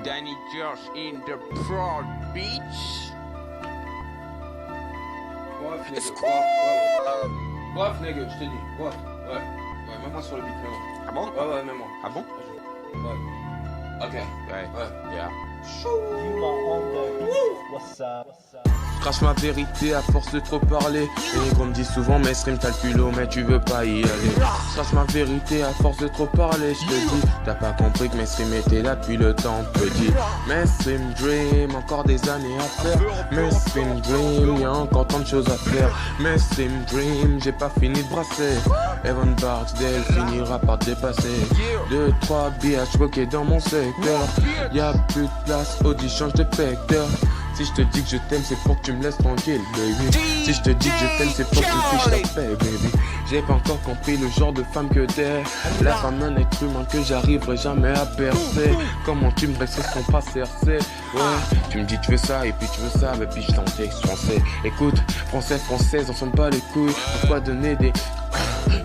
Danny Josh in the Proud Beach. Bref, nigga, je te dis. Bref. Ouais, mets-moi sur le beat, mets-moi. Ah bon? Ouais, mets-moi. Ah bon? Ouais. Ok. Ouais. Yeah. What's up? Je crache ma vérité à force de trop parler. Et qu'on me dit souvent, mes streams t'as le culot, mais tu veux pas y aller. Je crache ma vérité à force de trop parler. Je te dis, t'as pas compris que mes streams étaient là depuis le temps petit. Mes stream dream, encore des années à faire. Mes stream dream, y'a encore tant de choses à faire. Mes stream dream, j'ai pas fini de brasser. Evan Barksdale finira par te dépasser. 2-3 BH bloqués dans mon secteur. Y'a plus de place, Audi change de vecteur. Si je te dis que je t'aime, c'est pour que tu me laisses tranquille, baby. Si je te dis que je t'aime, c'est pour que tu me fiches la paix, baby. J'ai pas encore compris le genre de femme que t'es. La femme d'un être humain que j'arriverai jamais à percer. Comment tu me restes sans pas cercer. Ouais, tu me dis tu veux ça et puis tu veux ça, mais puis je t'en texte français. Écoute, français, française, on s'en bat les couilles. Pourquoi donner des...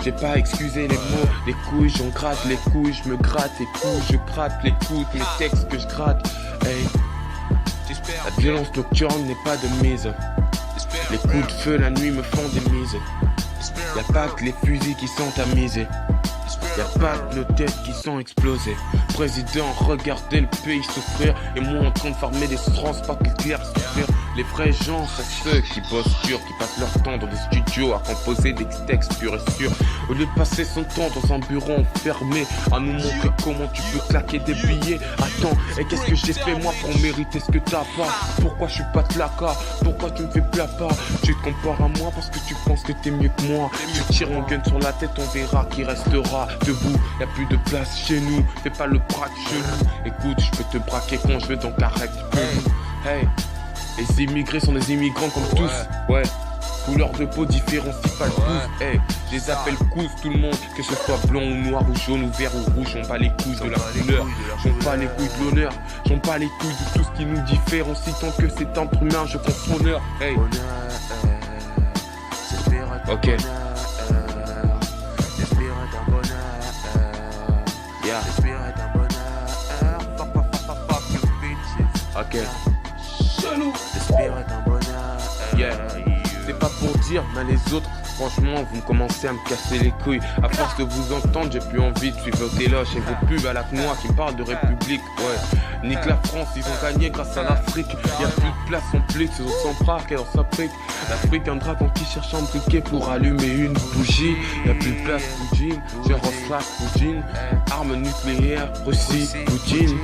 J'ai pas excusé les mots, les couilles, j'en gratte les couilles, je me gratte les couilles, je gratte les couilles, mes textes que je gratte. Hey. La violence nocturne n'est pas de mise. Les coups de feu la nuit me font des mises. Y'a pas que les fusils qui sont tamisés. Y'a pas que nos têtes qui sont explosées. Président, regardez le pays souffrir. Et moi en train de farmer des strances, pas qu'ils clairs souffrir. Les vrais gens sont ceux qui bossent dur, qui passent leur temps dans des studios à composer des textes purs et sûrs. Au lieu de passer son temps dans un bureau enfermé à nous montrer comment tu peux claquer des billets. Attends, et qu'est-ce que j'ai fait moi pour mériter ce que t'as pas? Pourquoi je suis pas de la cas? Pourquoi tu me fais plapa? Tu te compares à moi parce que tu penses que t'es mieux que moi. Tu tires en gun sur la tête, on verra qui restera debout. Y'a plus de place chez nous, fais pas le braque chelou. Écoute, je peux te braquer quand je veux dans Carrec. Hey, les immigrés sont des immigrants comme tous. Ouais, couleur de peau différencie pas le tous. Hey, je les appelle cous tout le monde, que ce soit blanc ou noir ou jaune ou vert ou rouge. J'en bats les couilles de la couleur, j'en bats les couilles de l'honneur, j'en bats les couilles de tout ce qui nous différencie. Tant que c'est entre humain, je compte son honneur. Hey, ok. Yeah. Ok. Chelou. L'esprit est un bonheur. Yeah. C'est pas pour dire, mais les autres, franchement, vous commencez à me casser les couilles. À force de vous entendre, j'ai plus envie de suivre vos téloches et vos pubs à la noix qui me parlent de République. Ouais. Nique la France, ils ont gagné grâce à l'Afrique. Y'a plus de place en plus, ils ont son bras dans sa fric. L'Afrique, un dragon qui cherche un briquet pour allumer une bougie. Y'a plus de place, Poutine. J'ai Roslas, Poutine. Armes nucléaires, Russie, Poutine.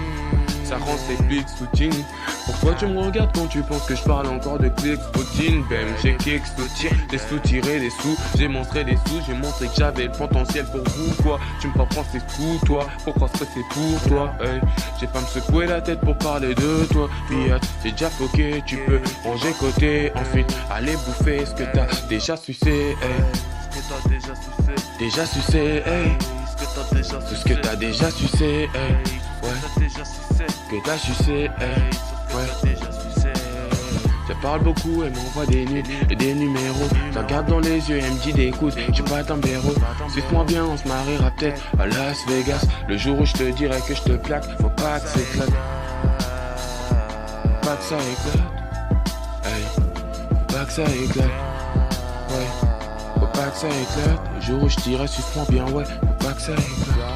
Ça rend ses clics, Poutine. Pourquoi tu me regardes quand tu penses que je parle encore de clics, Poutine? Ben, j'ai kick, soutien, des sous tirés, des sous. J'ai montré des sous, j'ai montré que j'avais le potentiel pour vous, quoi. Tu me prends tes coups, toi. Pourquoi stresser pour toi? Hey, j'ai pas me secouer la tête pour parler de toi. Fiat, j'ai déjà foqué, tu peux ranger côté. Ensuite, aller bouffer ce que t'as déjà sucé, hey. Ce que t'as déjà sucé. Déjà sucé, hey. Ce que t'as déjà sucé. Ce que t'as déjà sucé, hey. Ouais. Que t'as déjà sucé. Que t'as sucé, hey. Ouais. Je parle beaucoup, elle m'envoie des nudes et des numéros. Je regarde dans les yeux, elle me dit d'écoute, j'ai pas ton béro. Suis-moi bien, on se mariera peut-être à Las Vegas. Le jour où je te dirai que je te plaque, faut pas que ça éclate. Pas que ça éclate. Hey, faut pas que ça éclate. Ouais, faut pas que ça éclate. Le jour où je dirai suis-moi bien, ouais, faut pas que ça éclate.